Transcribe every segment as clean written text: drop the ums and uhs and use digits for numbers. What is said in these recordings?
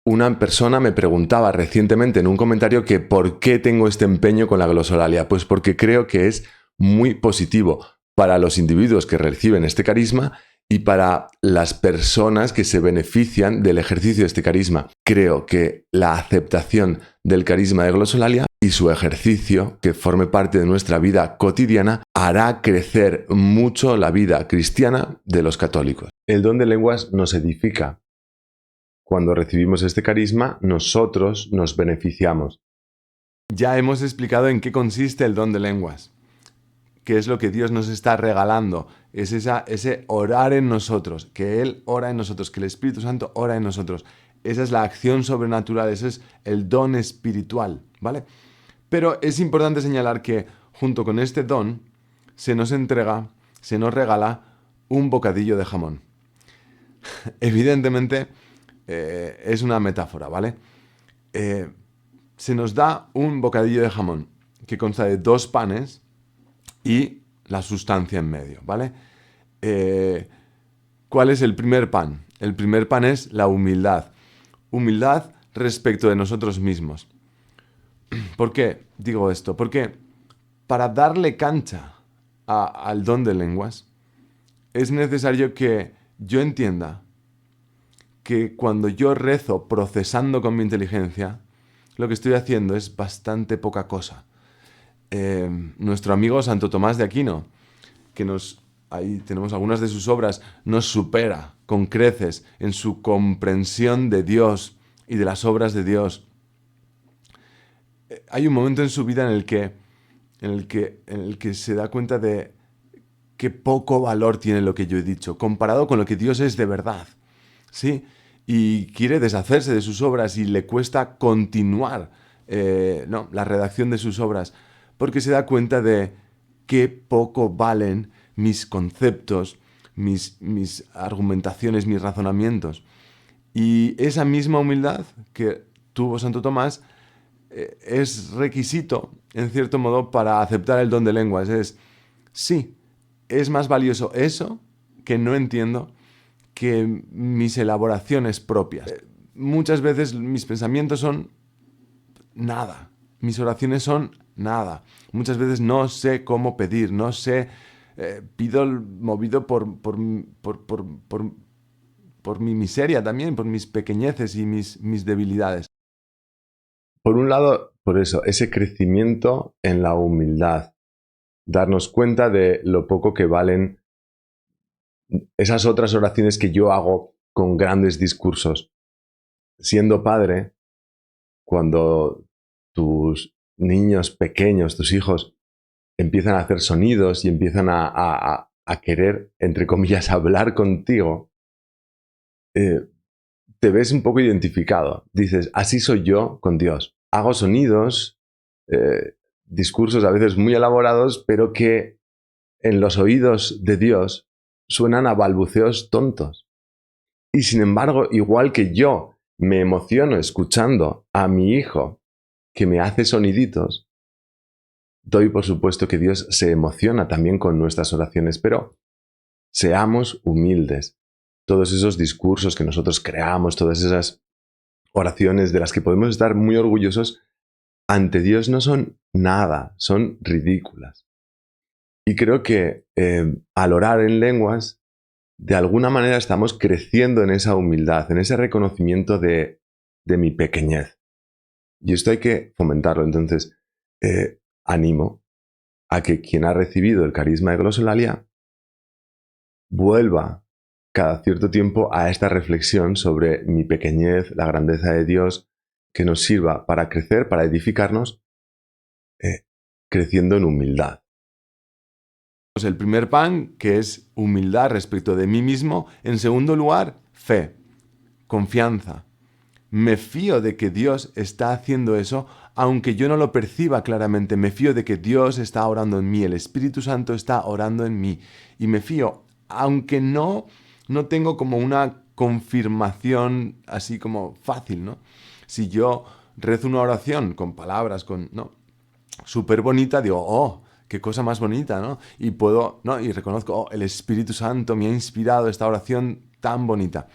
Una persona me preguntaba recientemente en un comentario que por qué tengo este empeño con la glosolalia. Pues porque creo que es muy positivo para los individuos que reciben este carisma y para las personas que se benefician del ejercicio de este carisma. Creo que la aceptación del carisma de glosolalia y su ejercicio, que forme parte de nuestra vida cotidiana, hará crecer mucho la vida cristiana de los católicos. El don de lenguas nos edifica. Cuando recibimos este carisma, nosotros nos beneficiamos. Ya hemos explicado en qué consiste el don de lenguas, qué es lo que Dios nos está regalando, es ese orar en nosotros, que Él ora en nosotros, que el Espíritu Santo ora en nosotros. Esa es la acción sobrenatural, ese es el don espiritual, ¿vale? Pero es importante señalar que junto con este don se nos entrega, se nos regala un bocadillo de jamón. Evidentemente, es una metáfora, ¿vale? Se nos da un bocadillo de jamón que consta de 2 panes y la sustancia en medio, ¿vale? ¿Cuál es el primer pan? El primer pan es la humildad. Humildad respecto de nosotros mismos. ¿Por qué digo esto? Porque para darle cancha al don de lenguas es necesario que yo entienda que cuando yo rezo procesando con mi inteligencia, lo que estoy haciendo es bastante poca cosa. Nuestro amigo Santo Tomás de Aquino, que ahí tenemos algunas de sus obras, nos supera con creces en su comprensión de Dios y de las obras de Dios. Hay un momento en su vida en el que se da cuenta de qué poco valor tiene lo que yo he dicho, comparado con lo que Dios es de verdad. ¿Sí? Y quiere deshacerse de sus obras y le cuesta continuar la redacción de sus obras, porque se da cuenta de qué poco valen mis conceptos, mis argumentaciones, mis razonamientos. Y esa misma humildad que tuvo Santo Tomás es requisito, en cierto modo, para aceptar el don de lenguas. Sí, es más valioso eso que no entiendo que mis elaboraciones propias. Muchas veces mis pensamientos son nada, mis oraciones son nada. Muchas veces no sé cómo pedir, no sé, pido movido por mi miseria también, por mis pequeñeces y mis debilidades. Por un lado, por eso, ese crecimiento en la humildad, darnos cuenta de lo poco que valen esas otras oraciones que yo hago con grandes discursos. Siendo padre, cuando tus niños pequeños, tus hijos, empiezan a hacer sonidos y empiezan a querer, entre comillas, hablar contigo, te ves un poco identificado. Dices, así soy yo con Dios. Hago sonidos, discursos a veces muy elaborados, pero que en los oídos de Dios suenan a balbuceos tontos. Y sin embargo, igual que yo me emociono escuchando a mi hijo que me hace soniditos, doy por supuesto que Dios se emociona también con nuestras oraciones, pero seamos humildes. Todos esos discursos que nosotros creamos, todas esas oraciones de las que podemos estar muy orgullosos, ante Dios no son nada, son ridículas. Y creo que al orar en lenguas, de alguna manera estamos creciendo en esa humildad, en ese reconocimiento de mi pequeñez. Y esto hay que fomentarlo. Entonces, animo a que quien ha recibido el carisma de glosolalia vuelva cada cierto tiempo a esta reflexión sobre mi pequeñez, la grandeza de Dios, que nos sirva para crecer, para edificarnos, creciendo en humildad. El primer pan, que es humildad respecto de mí mismo. En segundo lugar, fe, confianza. Me fío de que Dios está haciendo eso, aunque yo no lo perciba claramente. Me fío de que Dios está orando en mí, el Espíritu Santo está orando en mí. Y me fío, aunque no tengo como una confirmación así como fácil, ¿no? Si yo rezo una oración con palabras, súper bonita, digo, oh, qué cosa más bonita, ¿no? Y puedo, ¿no? Y reconozco, oh, el Espíritu Santo me ha inspirado esta oración tan bonita.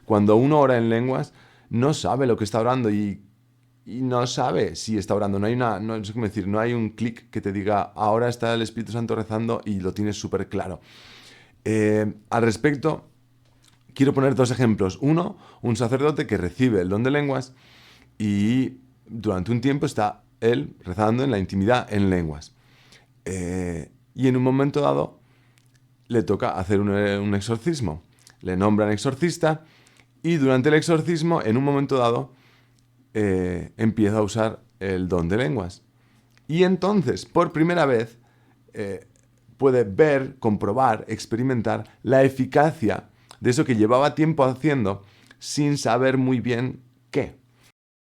Cuando uno ora en lenguas, no sabe lo que está orando y no sabe si está orando. No sé cómo decir, no hay un clic que te diga, ahora está el Espíritu Santo rezando y lo tienes súper claro. Al respecto, quiero poner dos ejemplos. Uno, un sacerdote que recibe el don de lenguas y durante un tiempo está él rezando en la intimidad en lenguas. Y en un momento dado le toca hacer un exorcismo. Le nombran exorcista y durante el exorcismo, en un momento dado, empieza a usar el don de lenguas. Y entonces, por primera vez, eh, puede ver, comprobar, experimentar la eficacia de eso que llevaba tiempo haciendo sin saber muy bien qué.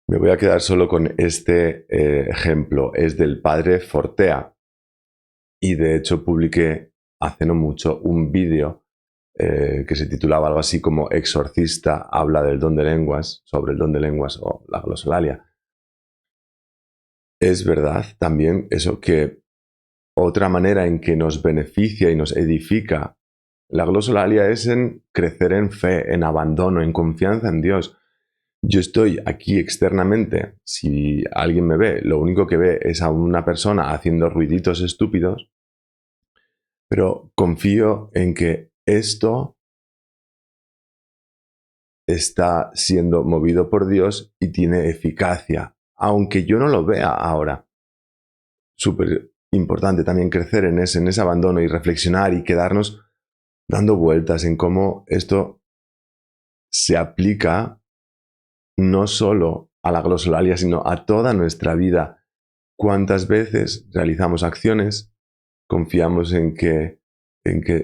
Me voy a quedar solo con este ejemplo. Es del padre Fortea. Y de hecho publiqué hace no mucho un vídeo que se titulaba algo así como Exorcista habla del don de lenguas, sobre el don de lenguas o la glosolalia. Es verdad también eso que otra manera en que nos beneficia y nos edifica la glosolalia es en crecer en fe, en abandono, en confianza en Dios. Yo estoy aquí externamente, si alguien me ve, lo único que ve es a una persona haciendo ruiditos estúpidos, pero confío en que esto está siendo movido por Dios y tiene eficacia, aunque yo no lo vea ahora. Súper importante también crecer en ese abandono y reflexionar y quedarnos dando vueltas en cómo esto se aplica no solo a la glosolalia, sino a toda nuestra vida. ¿Cuántas veces realizamos acciones, confiamos en que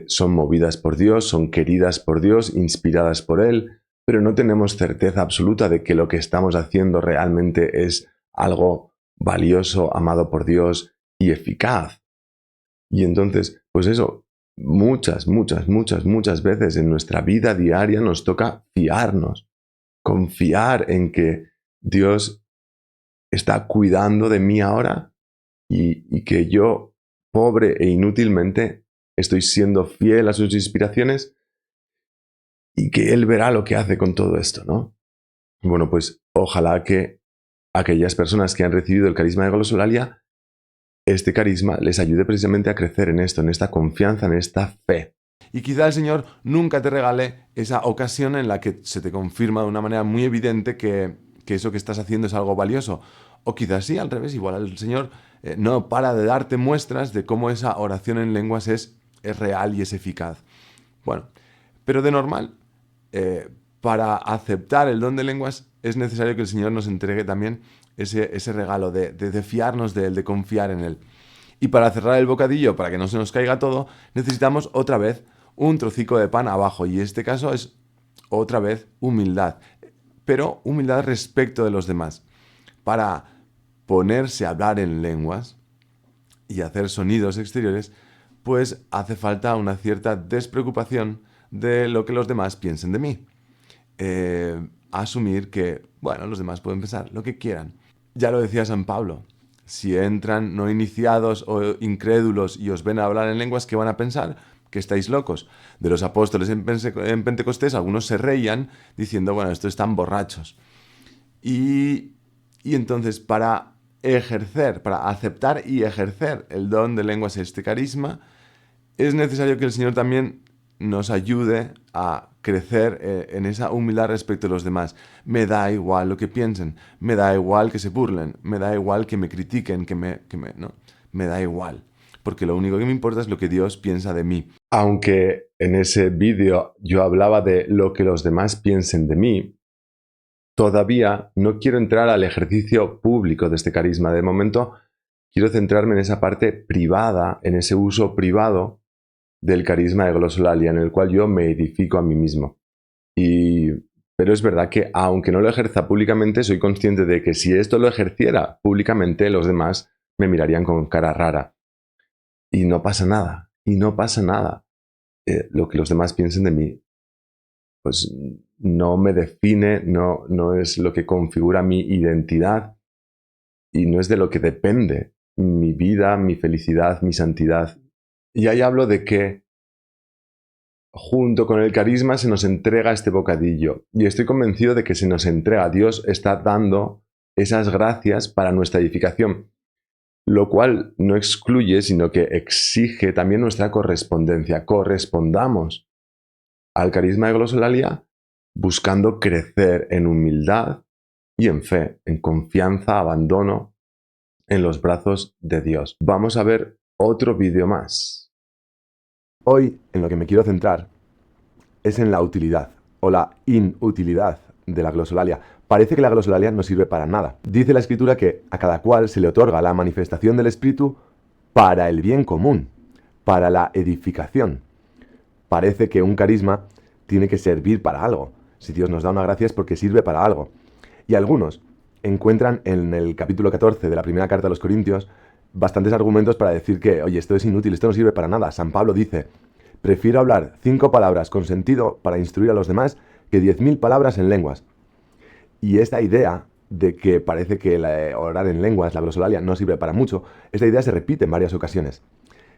son movidas por Dios, son queridas por Dios, inspiradas por Él, pero no tenemos certeza absoluta de que lo que estamos haciendo realmente es algo valioso, amado por Dios y eficaz? Y entonces, pues eso, muchas veces en nuestra vida diaria nos toca fiarnos, confiar en que Dios está cuidando de mí ahora y que yo, pobre e inútilmente, estoy siendo fiel a sus inspiraciones y que Él verá lo que hace con todo esto, ¿no? Bueno, pues ojalá que aquellas personas que han recibido el carisma de glosolalia, este carisma les ayude precisamente a crecer en esto, en esta confianza, en esta fe. Y quizá el Señor nunca te regale esa ocasión en la que se te confirma de una manera muy evidente que eso que estás haciendo es algo valioso. O quizás sí, al revés, igual el Señor no para de darte muestras de cómo esa oración en lenguas es real y es eficaz. Bueno, pero de normal, para aceptar el don de lenguas es necesario que el Señor nos entregue también ese regalo de fiarnos de Él, de confiar en Él. Y para cerrar el bocadillo, para que no se nos caiga todo, necesitamos otra vez un trocico de pan abajo. Y en este caso es otra vez humildad. Pero humildad respecto de los demás. Para ponerse a hablar en lenguas y hacer sonidos exteriores, pues hace falta una cierta despreocupación de lo que los demás piensen de mí. Asumir que, bueno, los demás pueden pensar lo que quieran. Ya lo decía San Pablo, si entran no iniciados o incrédulos y os ven a hablar en lenguas, ¿qué van a pensar? Que estáis locos. De los apóstoles en Pentecostés, algunos se reían diciendo, bueno, estos están borrachos. Y, y entonces, para ejercer, para aceptar y ejercer el don de lenguas, este carisma, es necesario que el Señor también nos ayude a crecer en esa humildad respecto a los demás. Me da igual lo que piensen, me da igual que se burlen, me da igual que me critiquen, no, me da igual. Porque lo único que me importa es lo que Dios piensa de mí. Aunque en ese vídeo yo hablaba de lo que los demás piensen de mí, todavía no quiero entrar al ejercicio público de este carisma. De momento, quiero centrarme en esa parte privada, en ese uso privado del carisma de glosolalia, en el cual yo me edifico a mí mismo. Pero es verdad que aunque no lo ejerza públicamente, soy consciente de que si esto lo ejerciera públicamente, los demás me mirarían con cara rara. Y no pasa nada, y no pasa nada. Lo que los demás piensen de mí, pues no me define, no es lo que configura mi identidad y no es de lo que depende mi vida, mi felicidad, mi santidad. Y ahí hablo de que junto con el carisma se nos entrega este bocadillo. Y estoy convencido de que se nos entrega. Dios está dando esas gracias para nuestra edificación. Lo cual no excluye, sino que exige también nuestra correspondencia. Correspondamos al carisma de glosolalia buscando crecer en humildad y en fe, en confianza, abandono en los brazos de Dios. Vamos a ver otro vídeo más. Hoy en lo que me quiero centrar es en la utilidad o la inutilidad de la glosolalia. Parece que la glosolalia no sirve para nada. Dice la Escritura que a cada cual se le otorga la manifestación del Espíritu para el bien común, para la edificación. Parece que un carisma tiene que servir para algo. Si Dios nos da una gracia es porque sirve para algo. Y algunos encuentran en el capítulo 14 de la primera carta a los Corintios bastantes argumentos para decir que, oye, esto es inútil, esto no sirve para nada. San Pablo dice: prefiero hablar 5 palabras con sentido para instruir a los demás que 10.000 palabras en lenguas. Y esta idea de que parece que orar en lenguas, la glosolalia, no sirve para mucho, esta idea se repite en varias ocasiones.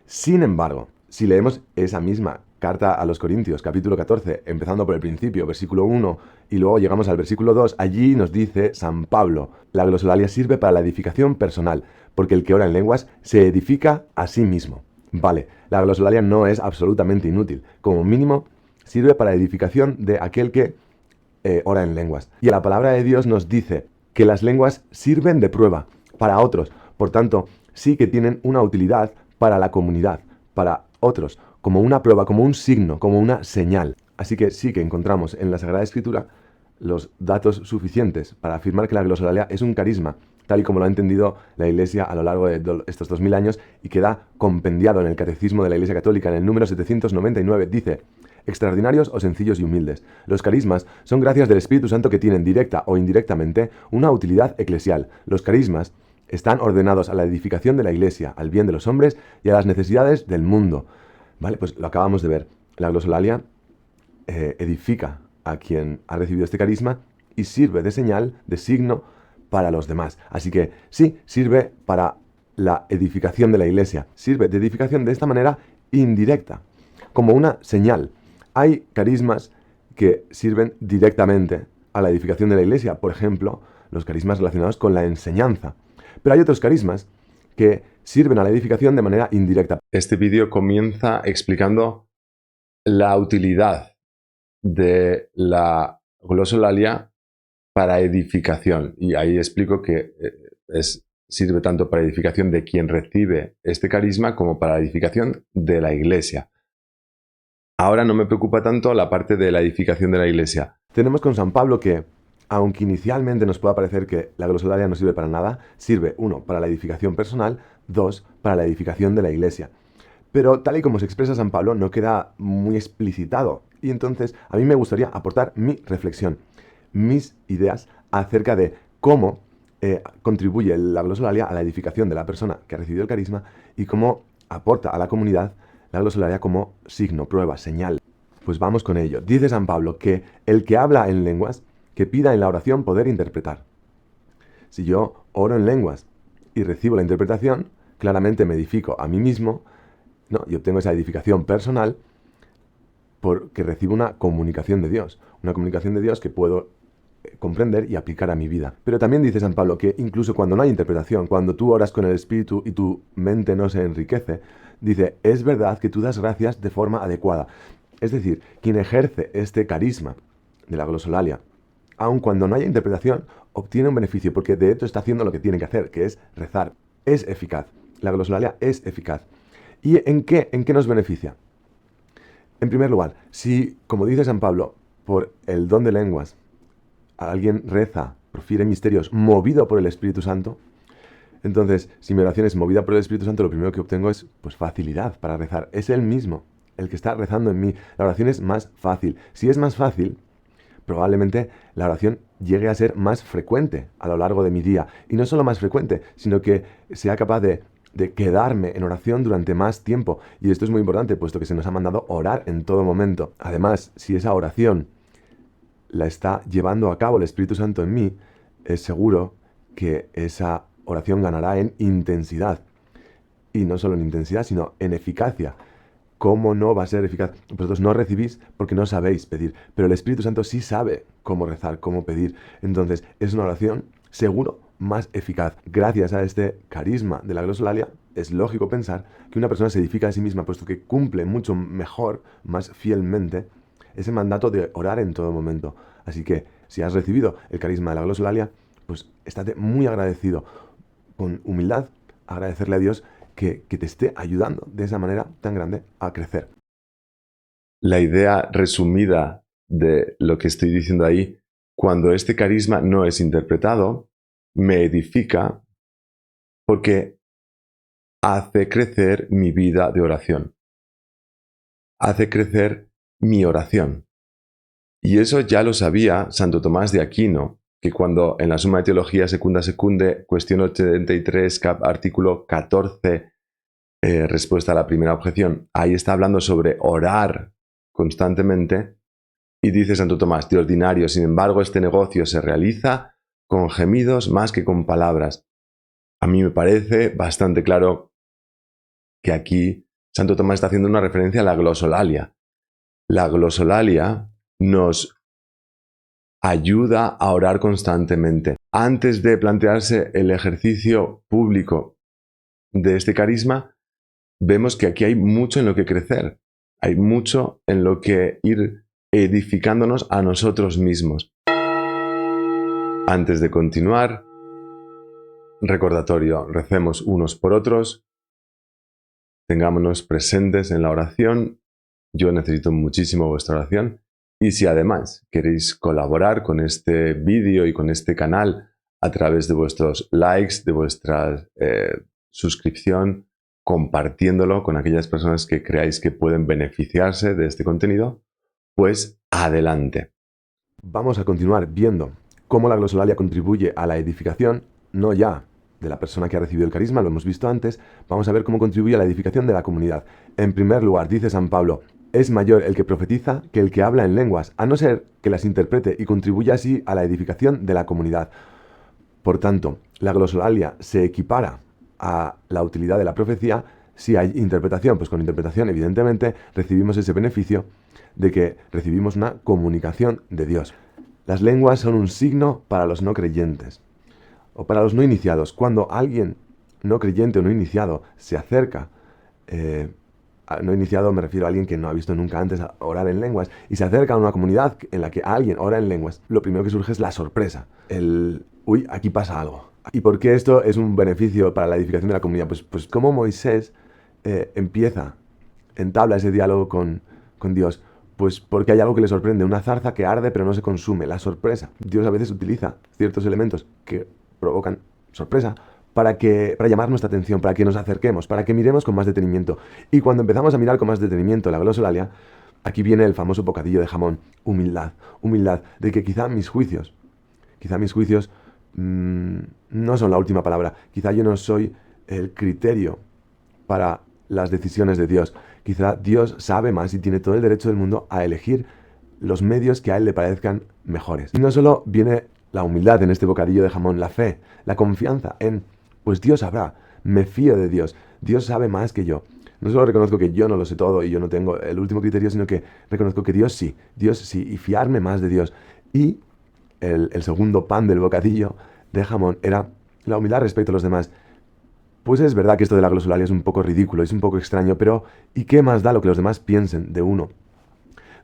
Sin embargo, si leemos esa misma carta a los Corintios, capítulo 14, empezando por el principio, versículo 1, y luego llegamos al versículo 2, allí nos dice San Pablo: la glosolalia sirve para la edificación personal, porque el que ora en lenguas se edifica a sí mismo. Vale, la glosolalia no es absolutamente inútil. Como mínimo, sirve para la edificación de aquel que ora en lenguas. Y la palabra de Dios nos dice que las lenguas sirven de prueba para otros. Por tanto, sí que tienen una utilidad para la comunidad, para otros, como una prueba, como un signo, como una señal. Así que sí que encontramos en la Sagrada Escritura los datos suficientes para afirmar que la glosolalia es un carisma, tal y como lo ha entendido la Iglesia a lo largo de estos 2000 años y queda compendiado en el Catecismo de la Iglesia Católica en el número 799. Dice: extraordinarios o sencillos y humildes. Los carismas son gracias del Espíritu Santo que tienen directa o indirectamente una utilidad eclesial. Los carismas están ordenados a la edificación de la Iglesia, al bien de los hombres y a las necesidades del mundo. Vale, pues lo acabamos de ver. La glosolalia edifica a quien ha recibido este carisma y sirve de señal, de signo para los demás. Así que sí, sirve para la edificación de la Iglesia. Sirve de edificación de esta manera indirecta, como una señal. Hay carismas que sirven directamente a la edificación de la Iglesia. Por ejemplo, los carismas relacionados con la enseñanza. Pero hay otros carismas que sirven a la edificación de manera indirecta. Este vídeo comienza explicando la utilidad de la glosolalia para edificación. Y ahí explico que sirve tanto para edificación de quien recibe este carisma como para la edificación de la Iglesia. Ahora no me preocupa tanto la parte de la edificación de la Iglesia. Tenemos con San Pablo que, aunque inicialmente nos pueda parecer que la glosolalia no sirve para nada, sirve, 1, para la edificación personal, 2, para la edificación de la Iglesia. Pero tal y como se expresa San Pablo, no queda muy explicitado. Y entonces a mí me gustaría aportar mi reflexión, mis ideas acerca de cómo contribuye la glosolalia a la edificación de la persona que ha recibido el carisma y cómo aporta a la comunidad la glosolalia como signo, prueba, señal. Pues vamos con ello. Dice San Pablo que el que habla en lenguas, que pida en la oración poder interpretar. Si yo oro en lenguas y recibo la interpretación, claramente me edifico a mí mismo, ¿no? Y obtengo esa edificación personal porque recibo una comunicación de Dios. Una comunicación de Dios que puedo comprender y aplicar a mi vida. Pero también dice San Pablo que incluso cuando no hay interpretación, cuando tú oras con el Espíritu y tu mente no se enriquece, dice: es verdad que tú das gracias de forma adecuada. Es decir, quien ejerce este carisma de la glosolalia, aun cuando no haya interpretación, obtiene un beneficio, porque de hecho está haciendo lo que tiene que hacer, que es rezar. Es eficaz. La glosolalia es eficaz. ¿Y en qué nos beneficia? En primer lugar, si, como dice San Pablo, por el don de lenguas, alguien reza, profiere misterios, movido por el Espíritu Santo, entonces, si mi oración es movida por el Espíritu Santo, lo primero que obtengo es pues facilidad para rezar. Es Él mismo el que está rezando en mí. La oración es más fácil. Si es más fácil, probablemente la oración llegue a ser más frecuente a lo largo de mi día. Y no solo más frecuente, sino que sea capaz de quedarme en oración durante más tiempo. Y esto es muy importante, puesto que se nos ha mandado orar en todo momento. Además, si esa oración la está llevando a cabo el Espíritu Santo en mí, es seguro que esa oración ganará en intensidad. Y no solo en intensidad, sino en eficacia. ¿cómo no va a ser eficaz? Vosotros no recibís porque no sabéis pedir, pero el Espíritu Santo sí sabe cómo rezar, cómo pedir. Entonces, es una oración seguro más eficaz. Gracias a este carisma de la glosolalia, es lógico pensar que una persona se edifica a sí misma, puesto que cumple mucho mejor, más fielmente, ese mandato de orar en todo momento. Así que, si has recibido el carisma de la glosolalia, pues estate muy agradecido, con humildad, agradecerle a Dios que te esté ayudando de esa manera tan grande a crecer. La idea resumida de lo que estoy diciendo ahí, cuando este carisma no es interpretado, me edifica porque hace crecer mi vida de oración, hace crecer mi oración. Y eso ya lo sabía Santo Tomás de Aquino, que cuando en la Suma de Teología Secunda Secunde, cuestión 83, artículo 14, respuesta a la primera objeción, ahí está hablando sobre orar constantemente, y dice Santo Tomás, de ordinario, sin embargo, este negocio se realiza con gemidos más que con palabras. A mí me parece bastante claro que aquí Santo Tomás está haciendo una referencia a la glosolalia. La glosolalia nos ayuda a orar constantemente. Antes de plantearse el ejercicio público de este carisma, vemos que aquí hay mucho en lo que crecer, hay mucho en lo que ir edificándonos a nosotros mismos. Antes de continuar, recordatorio, recemos unos por otros, tengámonos presentes en la oración. Yo necesito muchísimo vuestra oración. Y si además queréis colaborar con este vídeo y con este canal a través de vuestros likes, de vuestra suscripción, compartiéndolo con aquellas personas que creáis que pueden beneficiarse de este contenido, pues adelante. Vamos a continuar viendo cómo la glosolalia contribuye a la edificación, no ya de la persona que ha recibido el carisma, lo hemos visto antes, vamos a ver cómo contribuye a la edificación de la comunidad. En primer lugar, dice San Pablo, es mayor el que profetiza que el que habla en lenguas, a no ser que las interprete y contribuya así a la edificación de la comunidad. Por tanto, la glosolalia se equipara a la utilidad de la profecía si hay interpretación. Pues con interpretación, evidentemente, recibimos ese beneficio de que recibimos una comunicación de Dios. Las lenguas son un signo para los no creyentes o para los no iniciados. Cuando alguien no creyente o no iniciado se acerca, no iniciado me refiero a alguien que no ha visto nunca antes orar en lenguas, y se acerca a una comunidad en la que alguien ora en lenguas, lo primero que surge es la sorpresa. Uy, aquí pasa algo. ¿Y por qué esto es un beneficio para la edificación de la comunidad? Pues como Moisés entabla ese diálogo con Dios. Pues porque hay algo que le sorprende, una zarza que arde pero no se consume, la sorpresa. Dios a veces utiliza ciertos elementos que provocan sorpresa para llamar nuestra atención, para que nos acerquemos, para que miremos con más detenimiento. Y cuando empezamos a mirar con más detenimiento la glosolalia, aquí viene el famoso bocadillo de jamón, humildad, humildad, de que quizá mis juicios no son la última palabra, quizá yo no soy el criterio para las decisiones de Dios. Quizá Dios sabe más y tiene todo el derecho del mundo a elegir los medios que a Él le parezcan mejores. Y no solo viene la humildad en este bocadillo de jamón, la fe, la confianza en, pues Dios sabrá, me fío de Dios, Dios sabe más que yo. No solo reconozco que yo no lo sé todo y yo no tengo el último criterio, sino que reconozco que Dios sí, y fiarme más de Dios. Y el segundo pan del bocadillo de jamón era la humildad respecto a los demás. Pues es verdad que esto de la glosolalia es un poco ridículo, es un poco extraño, pero ¿y qué más da lo que los demás piensen de uno?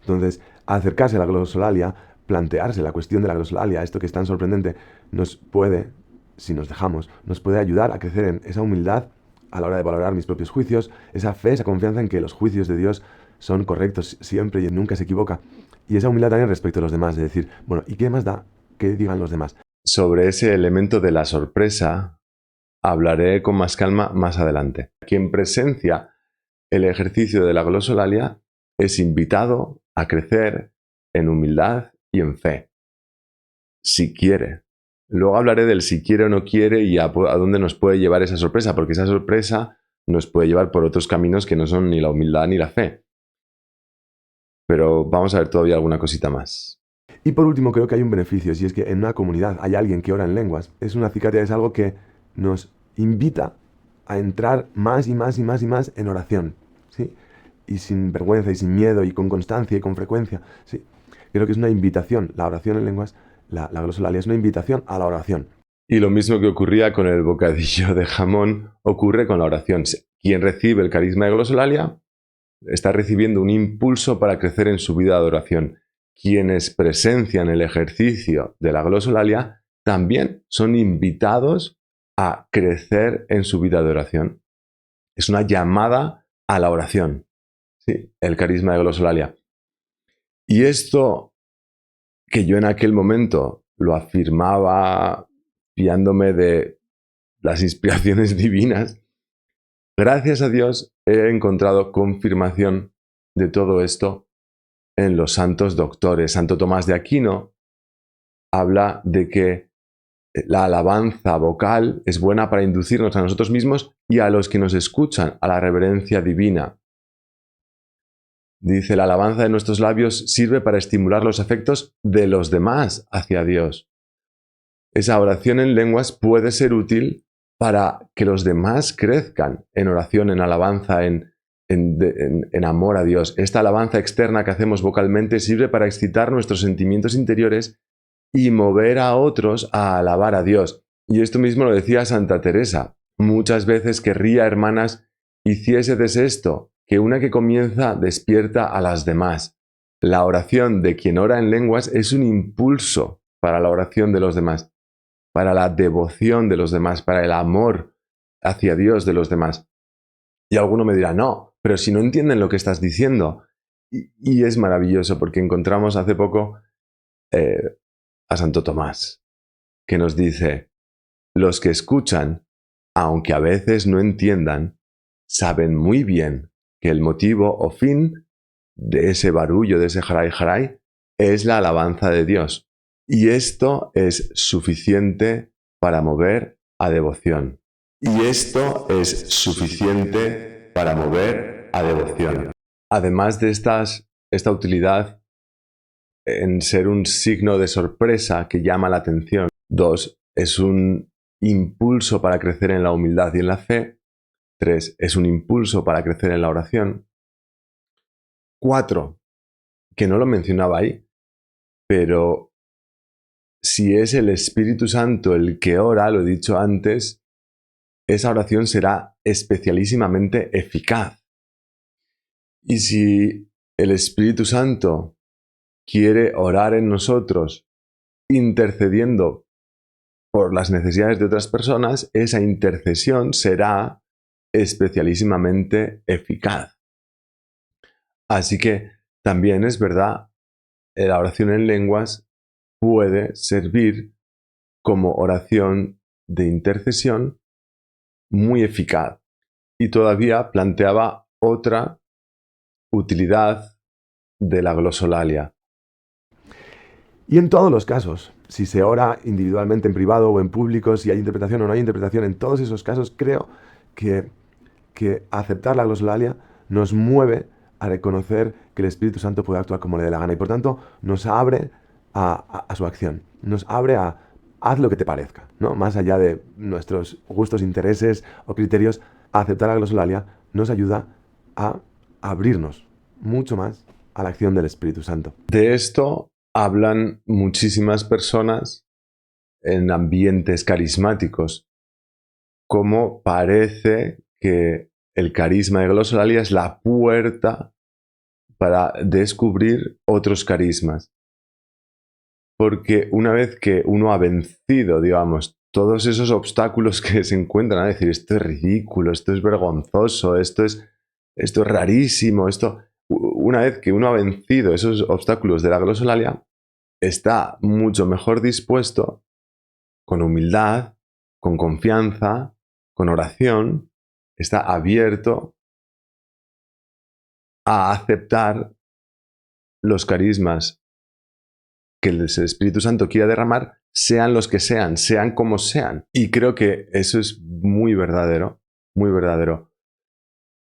Entonces, acercarse a la glosolalia, plantearse la cuestión de la glosolalia, esto que es tan sorprendente, nos puede, si nos dejamos, nos puede ayudar a crecer en esa humildad a la hora de valorar mis propios juicios, esa fe, esa confianza en que los juicios de Dios son correctos siempre y nunca se equivoca. Y esa humildad también respecto a los demás, de decir, bueno, ¿y qué más da que digan los demás? Sobre ese elemento de la sorpresa, hablaré con más calma más adelante. Quien presencia el ejercicio de la glosolalia es invitado a crecer en humildad y en fe, si quiere. Luego hablaré del si quiere o no quiere y a dónde nos puede llevar esa sorpresa, porque esa sorpresa nos puede llevar por otros caminos que no son ni la humildad ni la fe. Pero vamos a ver todavía alguna cosita más. Y por último, creo que hay un beneficio, si es que en una comunidad hay alguien que ora en lenguas. Es una acicate, es algo que nos invita a entrar más y más y más y más en oración, ¿sí? y sin vergüenza y sin miedo y con constancia y con frecuencia. Sí, creo que es una invitación. La oración en lenguas, la glosolalia es una invitación a la oración. Y lo mismo que ocurría con el bocadillo de jamón ocurre con la oración. Quien recibe el carisma de glosolalia está recibiendo un impulso para crecer en su vida de oración. Quienes presencian el ejercicio de la glosolalia también son invitados a crecer en su vida de oración. Es una llamada a la oración, ¿sí? El carisma de glosolalia. Y esto que yo en aquel momento lo afirmaba fiándome de las inspiraciones divinas, gracias a Dios he encontrado confirmación de todo esto en los santos doctores. Santo Tomás de Aquino habla de que la alabanza vocal es buena para inducirnos a nosotros mismos y a los que nos escuchan a la reverencia divina. Dice, la alabanza de nuestros labios sirve para estimular los afectos de los demás hacia Dios. Esa oración en lenguas puede ser útil para que los demás crezcan en oración, en alabanza, en amor a Dios. Esta alabanza externa que hacemos vocalmente sirve para excitar nuestros sentimientos interiores y mover a otros a alabar a Dios. Y esto mismo lo decía Santa Teresa. Muchas veces querría, hermanas, hiciésedes esto, que una que comienza despierta a las demás. La oración de quien ora en lenguas es un impulso para la oración de los demás, para la devoción de los demás, para el amor hacia Dios de los demás. Y alguno me dirá, no, pero si no entienden lo que estás diciendo. Y es maravilloso porque encontramos hace poco a Santo Tomás, que nos dice, los que escuchan, aunque a veces no entiendan, saben muy bien que el motivo o fin de ese barullo, de ese jaray jaray, es la alabanza de Dios. Y esto es suficiente para mover a devoción. Y esto es suficiente para mover a devoción. Además de esta utilidad en ser un signo de sorpresa que llama la atención. 2. Es un impulso para crecer en la humildad y en la fe. 3. Es un impulso para crecer en la oración. 4. Que no lo mencionaba ahí, pero si es el Espíritu Santo el que ora, lo he dicho antes, esa oración será especialísimamente eficaz. Y si el Espíritu Santo quiere orar en nosotros, intercediendo por las necesidades de otras personas, esa intercesión será especialísimamente eficaz. Así que también es verdad, la oración en lenguas puede servir como oración de intercesión muy eficaz. Y todavía planteaba otra utilidad de la glosolalia. Y en todos los casos, si se ora individualmente en privado o en público, si hay interpretación o no hay interpretación, en todos esos casos creo que aceptar la glosolalia nos mueve a reconocer que el Espíritu Santo puede actuar como le dé la gana y por tanto nos abre a su acción, nos abre a haz lo que te parezca, ¿no? Más allá de nuestros gustos, intereses o criterios, aceptar la glosolalia nos ayuda a abrirnos mucho más a la acción del Espíritu Santo. De esto hablan muchísimas personas en ambientes carismáticos, como parece que el carisma de glosolalia es la puerta para descubrir otros carismas. Porque una vez que uno ha vencido, digamos, todos esos obstáculos que se encuentran, a decir, esto es ridículo, esto es vergonzoso, esto es rarísimo, una vez que uno ha vencido esos obstáculos de la glosolalia, está mucho mejor dispuesto, con humildad, con confianza, con oración, está abierto a aceptar los carismas que el Espíritu Santo quiera derramar, sean los que sean como sean. Y creo que eso es muy verdadero, muy verdadero.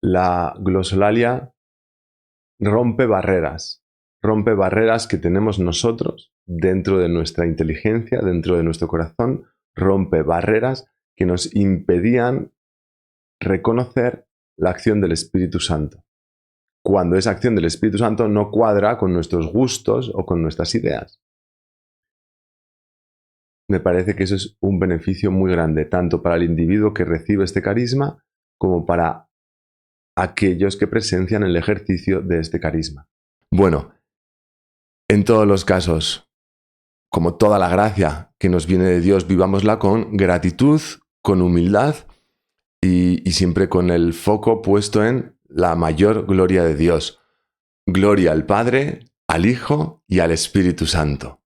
La glosolalia rompe barreras que tenemos nosotros dentro de nuestra inteligencia, dentro de nuestro corazón, rompe barreras que nos impedían reconocer la acción del Espíritu Santo. cuando esa acción del Espíritu Santo no cuadra con nuestros gustos o con nuestras ideas. Me parece que eso es un beneficio muy grande, tanto para el individuo que recibe este carisma como para aquellos que presencian el ejercicio de este carisma. Bueno, en todos los casos, como toda la gracia que nos viene de Dios, vivámosla con gratitud, con humildad y siempre con el foco puesto en la mayor gloria de Dios. Gloria al Padre, al Hijo y al Espíritu Santo.